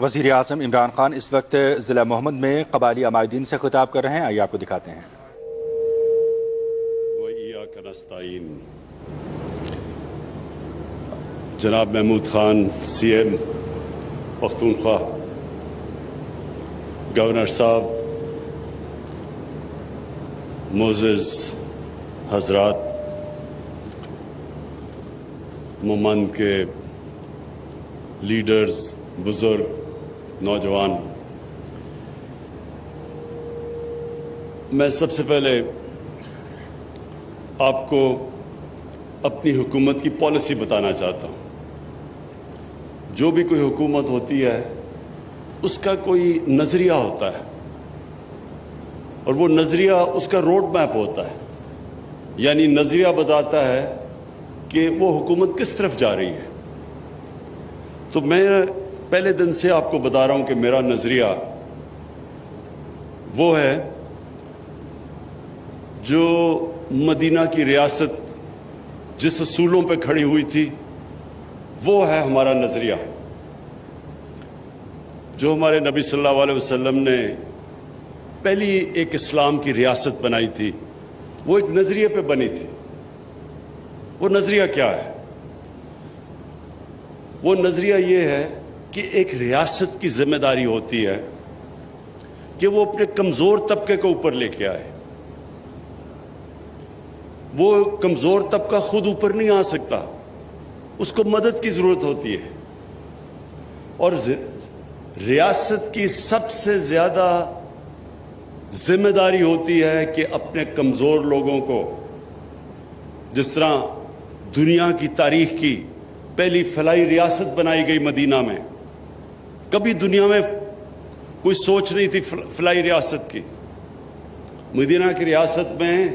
وزیر اعظم عمران خان اس وقت ضلع محمد میں قبائلی عمائدین سے خطاب کر رہے ہیں، آئیے آپ کو دکھاتے ہیں۔ وَإِيَّاكَ نَسْتَعِينُ جناب Mahmood Khan C M Pakhtunkhwa, governor صاحب، معزز حضرات، ممند کے لیڈرز، بزرگ، نوجوان، میں سب سے پہلے آپ کو اپنی حکومت کی پالیسی بتانا چاہتا ہوں۔ جو بھی کوئی حکومت ہوتی ہے اس کا کوئی نظریہ ہوتا ہے، اور وہ نظریہ اس کا روڈ میپ ہوتا ہے، یعنی نظریہ بتاتا ہے کہ وہ حکومت کس طرف جا رہی ہے۔ تو میں پہلے دن سے آپ کو بتا رہا ہوں کہ میرا نظریہ وہ ہے جو مدینہ کی ریاست جس اصولوں پہ کھڑی ہوئی تھی وہ ہے ہمارا نظریہ۔ جو ہمارے نبی صلی اللہ علیہ وسلم نے پہلی ایک اسلام کی ریاست بنائی تھی، وہ ایک نظریے پہ بنی تھی۔ وہ نظریہ کیا ہے؟ وہ نظریہ یہ ہے کہ ایک ریاست کی ذمہ داری ہوتی ہے کہ وہ اپنے کمزور طبقے کو اوپر لے کے آئے۔ وہ کمزور طبقہ خود اوپر نہیں آ سکتا، اس کو مدد کی ضرورت ہوتی ہے، اور ریاست کی سب سے زیادہ ذمہ داری ہوتی ہے کہ اپنے کمزور لوگوں کو، جس طرح دنیا کی تاریخ کی پہلی فلاحی ریاست بنائی گئی مدینہ میں، کبھی دنیا میں کوئی سوچ نہیں تھی فلاحی ریاست کی۔ مدینہ کی ریاست میں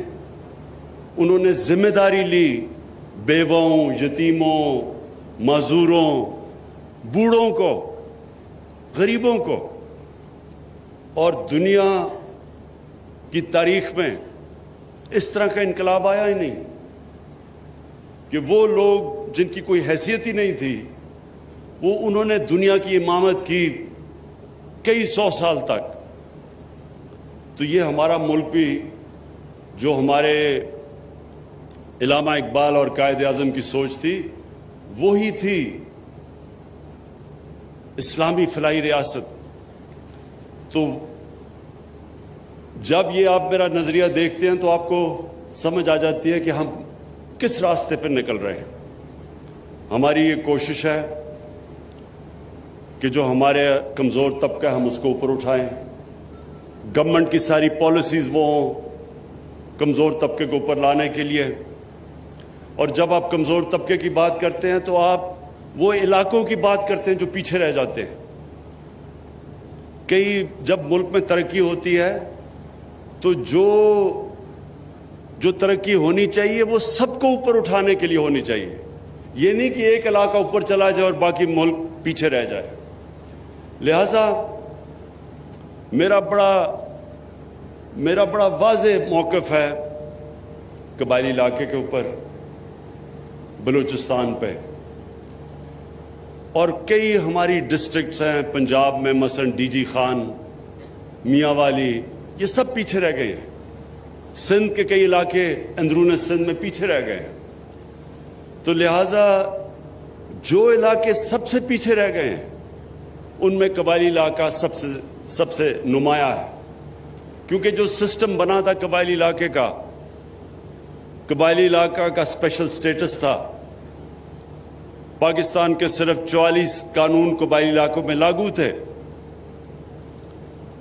انہوں نے ذمہ داری لی بیووں، یتیموں، معذوروں، بوڑھوں کو، غریبوں کو، اور دنیا کی تاریخ میں اس طرح کا انقلاب آیا ہی نہیں کہ وہ لوگ جن کی کوئی حیثیت ہی نہیں تھی، وہ انہوں نے دنیا کی امامت کی کئی سو سال تک۔ تو یہ ہمارا ملک بھی، جو ہمارے علامہ اقبال اور قائد اعظم کی سوچ تھی، وہی تھی اسلامی فلاحی ریاست۔ تو جب یہ آپ میرا نظریہ دیکھتے ہیں تو آپ کو سمجھ آ جاتی ہے کہ ہم کس راستے پر نکل رہے ہیں۔ ہماری یہ کوشش ہے کہ جو ہمارے کمزور طبقہ ہے ہم اس کو اوپر اٹھائیں، گورنمنٹ کی ساری پالیسیز وہ ہوں کمزور طبقے کو اوپر لانے کے لیے۔ اور جب آپ کمزور طبقے کی بات کرتے ہیں تو آپ وہ علاقوں کی بات کرتے ہیں جو پیچھے رہ جاتے ہیں۔ جب ملک میں ترقی ہوتی ہے تو جو ترقی ہونی چاہیے وہ سب کو اوپر اٹھانے کے لیے ہونی چاہیے، یہ نہیں کہ ایک علاقہ اوپر چلا جائے اور باقی ملک پیچھے رہ جائے۔ لہذا میرا بڑا واضح موقف ہے قبائلی علاقے کے اوپر، بلوچستان پہ، اور کئی ہماری ڈسٹرکٹس ہیں پنجاب میں، مثلا ڈی جی خان، میاں والی، یہ سب پیچھے رہ گئے ہیں۔ سندھ کے کئی علاقے اندرون سندھ میں پیچھے رہ گئے ہیں۔ تو لہٰذا جو علاقے سب سے پیچھے رہ گئے ہیں ان میں قبائلی علاقہ سب سے نمایاں ہے، کیونکہ جو سسٹم بنا تھا قبائلی علاقے کا، قبائلی علاقہ کا اسپیشل سٹیٹس تھا۔ پاکستان کے صرف 44 قانون قبائلی علاقوں میں لاگو تھے،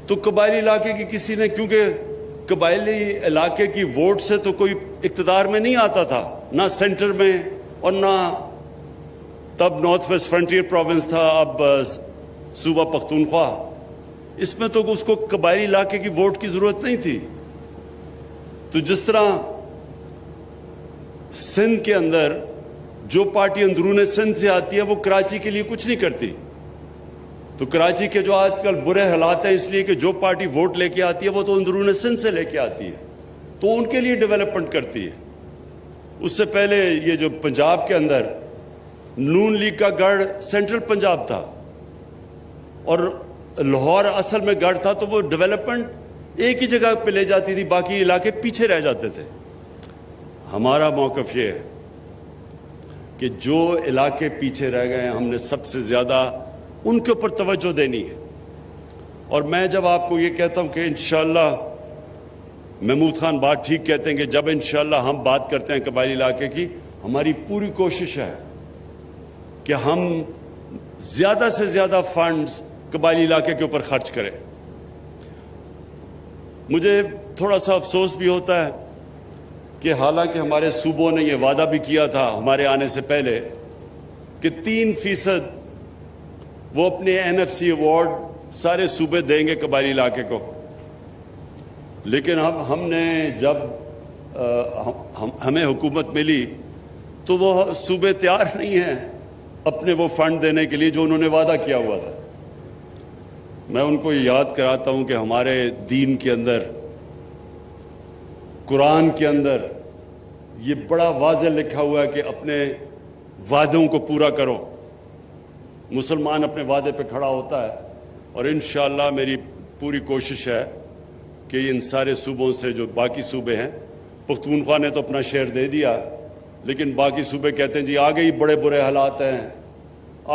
تو قبائلی علاقے کی کسی نے، کیونکہ قبائلی علاقے کی ووٹ سے تو کوئی اقتدار میں نہیں آتا تھا، نہ سینٹر میں اور نہ تب نارتھ ویسٹ فرنٹیئر پروونس تھا، اب صوبہ پختونخوا، اس میں تو اس کو قبائلی علاقے کی ووٹ کی ضرورت نہیں تھی۔ تو جس طرح سندھ کے اندر جو پارٹی اندرون سندھ سے آتی ہے وہ کراچی کے لیے کچھ نہیں کرتی، تو کراچی کے جو آج کل برے حالات ہیں اس لیے کہ جو پارٹی ووٹ لے کے آتی ہے وہ تو اندرون سندھ سے لے کے آتی ہے، تو ان کے لیے ڈیولپمنٹ کرتی ہے۔ اس سے پہلے یہ جو پنجاب کے اندر نون لیگ کا گڑھ سینٹرل پنجاب تھا، اور لاہور اصل میں گڑھ تھا تو وہ ڈیولپمنٹ ایک ہی جگہ پہ لے جاتی تھی, باقی علاقے پیچھے رہ جاتے تھے. ہمارا موقف یہ ہے کہ جو علاقے پیچھے رہ گئے ہیں ہم نے سب سے زیادہ ان کے اوپر توجہ دینی ہے. اور میں جب آپ کو یہ کہتا ہوں کہ انشاءاللہ محمود خان بات ٹھیک کہتے ہیں کہ جب انشاءاللہ ہم بات کرتے ہیں قبائلی علاقے کی, ہماری پوری کوشش ہے کہ ہم زیادہ سے زیادہ فنڈز قبائلی علاقے کے اوپر خرچ کریں. مجھے تھوڑا سا افسوس بھی ہوتا ہے کہ حالانکہ ہمارے صوبوں نے یہ وعدہ بھی کیا تھا ہمارے آنے سے پہلے کہ 3% وہ اپنے NFC ایوارڈ سارے صوبے دیں گے قبائلی علاقے کو, لیکن ہم نے جب ہمیں حکومت ملی تو وہ صوبے تیار نہیں ہیں اپنے وہ فنڈ دینے کے لیے جو انہوں نے وعدہ کیا ہوا تھا. میں ان کو یاد کراتا ہوں کہ ہمارے دین کے اندر, قرآن کے اندر یہ بڑا واضح لکھا ہوا ہے کہ اپنے وعدوں کو پورا کرو. مسلمان اپنے وعدے پہ کھڑا ہوتا ہے, اور انشاءاللہ میری پوری کوشش ہے کہ ان سارے صوبوں سے جو باقی صوبے ہیں, پختونخوا نے تو اپنا شیئر دے دیا, لیکن باقی صوبے کہتے ہیں جی آگے ہی بڑے برے حالات ہیں,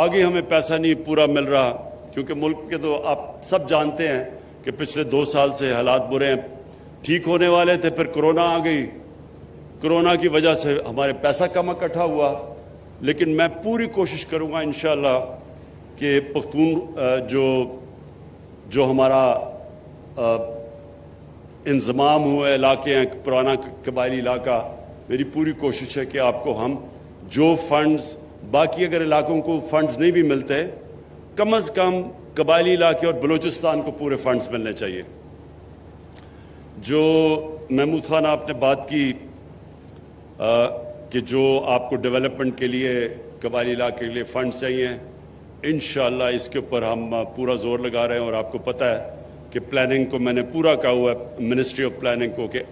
آگے ہمیں پیسہ نہیں پورا مل رہا, کیونکہ ملک کے تو آپ سب جانتے ہیں کہ پچھلے 2 سال سے حالات برے ہیں. ٹھیک ہونے والے تھے, پھر کرونا آ گئی, کرونا کی وجہ سے ہمارے پیسہ کم اکٹھا ہوا. لیکن میں پوری کوشش کروں گا انشاءاللہ کہ پختون جو ہمارا انضمام ہوئے علاقے ہیں, پرانا قبائلی علاقہ, میری پوری کوشش ہے کہ آپ کو ہم جو فنڈز, باقی اگر علاقوں کو فنڈز نہیں بھی ملتے, کم از کم قبائلی علاقے اور بلوچستان کو پورے فنڈز ملنے چاہیے. جو محمود خان آپ نے بات کی کہ جو آپ کو ڈیولپمنٹ کے لیے قبائلی علاقے کے لیے فنڈز چاہیے, انشاءاللہ اس کے اوپر ہم پورا زور لگا رہے ہیں. اور آپ کو پتہ ہے کہ پلاننگ کو میں نے پورا کہا ہوا ہے منسٹری آف پلاننگ کو کہ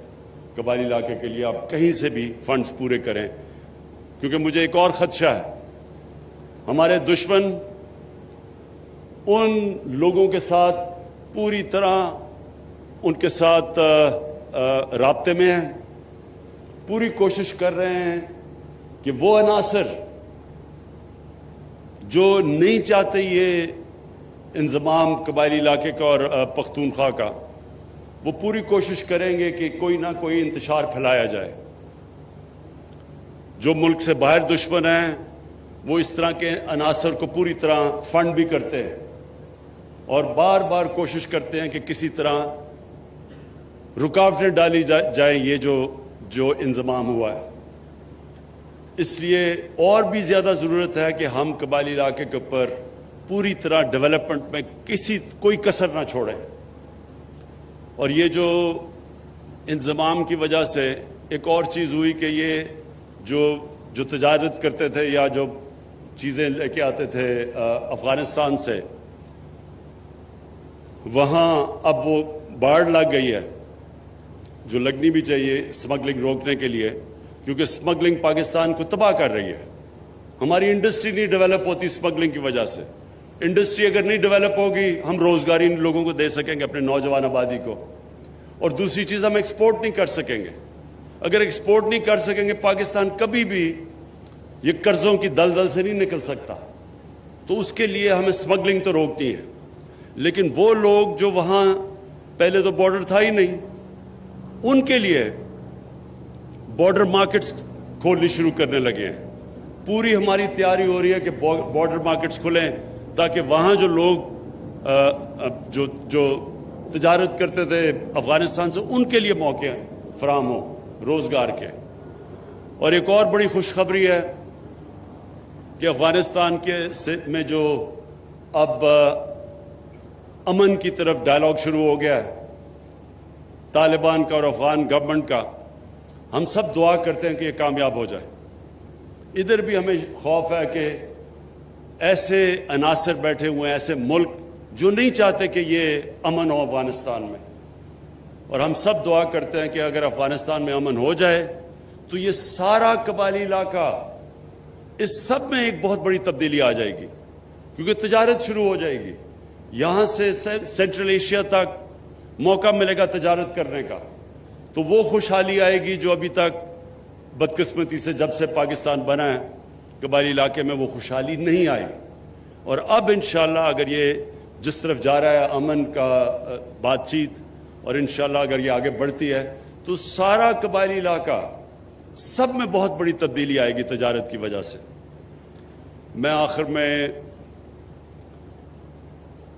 قبائلی علاقے کے لیے آپ کہیں سے بھی فنڈز پورے کریں, کیونکہ مجھے ایک اور خدشہ ہے, ہمارے دشمن ان لوگوں کے ساتھ پوری طرح ان کے ساتھ رابطے میں ہیں, پوری کوشش کر رہے ہیں کہ وہ عناصر جو نہیں چاہتے یہ انضمام قبائلی علاقے کا اور پختونخوا کا, وہ پوری کوشش کریں گے کہ کوئی نہ کوئی انتشار پھیلایا جائے. جو ملک سے باہر دشمن ہیں وہ اس طرح کے عناصر کو پوری طرح فنڈ بھی کرتے ہیں اور بار بار کوشش کرتے ہیں کہ کسی طرح رکاوٹیں ڈالی جائیں یہ جو انضمام ہوا ہے. اس لیے اور بھی زیادہ ضرورت ہے کہ ہم قبائلی علاقے کے اوپر پوری طرح ڈیولپمنٹ میں کوئی کسر نہ چھوڑیں. اور یہ جو انضمام کی وجہ سے ایک اور چیز ہوئی کہ یہ جو تجارت کرتے تھے یا جو چیزیں لے کے آتے تھے افغانستان سے, وہاں اب وہ باڑ لگ گئی ہے جو لگنی بھی چاہیے اسمگلنگ روکنے کے لیے, کیونکہ اسمگلنگ پاکستان کو تباہ کر رہی ہے. ہماری انڈسٹری نہیں ڈیولپ ہوتی اسمگلنگ کی وجہ سے. انڈسٹری اگر نہیں ڈیولپ ہوگی ہم روزگاری ان لوگوں کو دے سکیں گے, اپنے نوجوان آبادی کو. اور دوسری چیز ہم ایکسپورٹ نہیں کر سکیں گے. اگر ایکسپورٹ نہیں کر سکیں گے پاکستان کبھی بھی یہ قرضوں کی دلدل سے نہیں نکل سکتا. تو اس کے لیے ہمیں اسمگلنگ تو روکتی ہے, لیکن وہ لوگ جو وہاں پہلے تو بارڈر تھا ہی نہیں, ان کے لیے بارڈر مارکیٹس کھولنی شروع کرنے لگے ہیں. پوری ہماری تیاری ہو رہی ہے کہ بارڈر مارکیٹس کھلیں تاکہ وہاں جو لوگ جو تجارت کرتے تھے افغانستان سے ان کے لیے موقع فراہم ہو روزگار کے. اور ایک اور بڑی خوشخبری ہے کہ افغانستان میں جو اب امن کی طرف ڈائلاگ شروع ہو گیا ہے طالبان کا اور افغان گورنمنٹ کا, ہم سب دعا کرتے ہیں کہ یہ کامیاب ہو جائے. ادھر بھی ہمیں خوف ہے کہ ایسے عناصر بیٹھے ہوئے ہیں, ایسے ملک جو نہیں چاہتے کہ یہ امن ہو افغانستان میں, اور ہم سب دعا کرتے ہیں کہ اگر افغانستان میں امن ہو جائے تو یہ سارا قبائلی علاقہ, اس سب میں ایک بہت بڑی تبدیلی آ جائے گی, کیونکہ تجارت شروع ہو جائے گی. یہاں سے سینٹرل ایشیا تک موقع ملے گا تجارت کرنے کا، تو وہ خوشحالی آئے گی جو ابھی تک بدقسمتی سے جب سے پاکستان بنا ہے قبائلی علاقے میں وہ خوشحالی نہیں آئی۔ اور اب انشاءاللہ اگر یہ جس طرف جا رہا ہے امن کا بات چیت، اور انشاءاللہ اگر یہ آگے بڑھتی ہے تو سارا قبائلی علاقہ سب میں بہت بڑی تبدیلی آئے گی تجارت کی وجہ سے۔ میں آخر میں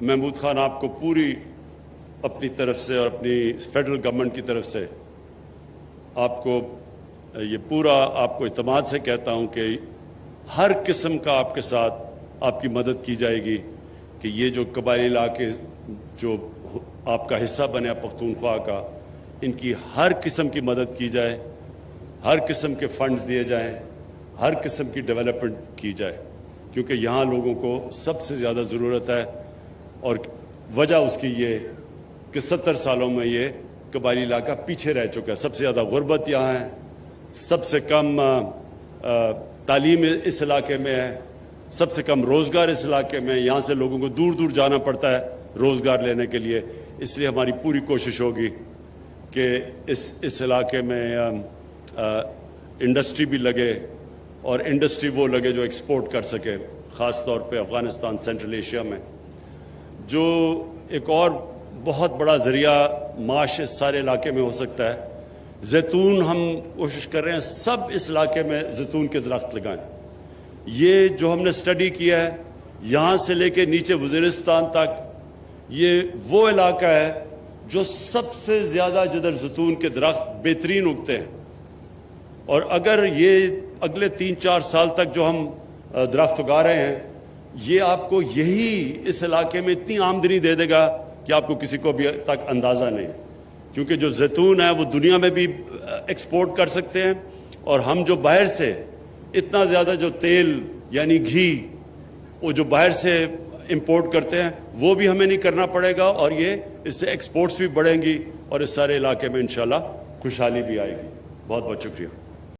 محمود خان آپ کو پوری اپنی طرف سے اور اپنی فیڈرل گورنمنٹ کی طرف سے آپ کو یہ پورا آپ کو اعتماد سے کہتا ہوں کہ ہر قسم کا آپ کے ساتھ آپ کی مدد کی جائے گی کہ یہ جو قبائلی علاقے جو آپ کا حصہ بنے پختونخوا کا، ان کی ہر قسم کی مدد کی جائے، ہر قسم کے فنڈز دیے جائیں، ہر قسم کی ڈیولپمنٹ کی جائے، کیونکہ یہاں لوگوں کو سب سے زیادہ ضرورت ہے۔ اور وجہ اس کی یہ کہ 70 سالوں میں یہ قبائلی علاقہ پیچھے رہ چکا ہے، سب سے زیادہ غربت یہاں ہے، سب سے کم تعلیم اس علاقے میں ہے، سب سے کم روزگار اس علاقے میں ہے، یہاں سے لوگوں کو دور دور جانا پڑتا ہے روزگار لینے کے لیے۔ اس لیے ہماری پوری کوشش ہوگی کہ اس علاقے میں انڈسٹری بھی لگے، اور انڈسٹری وہ لگے جو ایکسپورٹ کر سکے، خاص طور پہ افغانستان، سینٹرل ایشیا میں، جو ایک اور بہت بڑا ذریعہ معاش اس سارے علاقے میں ہو سکتا ہے۔ زیتون ہم کوشش کر رہے ہیں سب اس علاقے میں زیتون کے درخت لگائیں۔ یہ جو ہم نے اسٹڈی کیا ہے یہاں سے لے کے نیچے وزیرستان تک، یہ وہ علاقہ ہے جو سب سے زیادہ جدھر زیتون کے درخت بہترین اگتے ہیں، اور اگر یہ اگلے 3-4 سال تک جو ہم درخت اگا رہے ہیں یہ آپ کو یہی اس علاقے میں اتنی آمدنی دے دے گا کہ آپ کو کسی کو ابھی تک اندازہ نہیں، کیونکہ جو زیتون ہے وہ دنیا میں بھی ایکسپورٹ کر سکتے ہیں، اور ہم جو باہر سے اتنا زیادہ جو تیل یعنی گھی وہ جو باہر سے امپورٹ کرتے ہیں وہ بھی ہمیں نہیں کرنا پڑے گا، اور یہ اس سے ایکسپورٹس بھی بڑھیں گی، اور اس سارے علاقے میں انشاءاللہ خوشحالی بھی آئے گی۔ بہت بہت شکریہ۔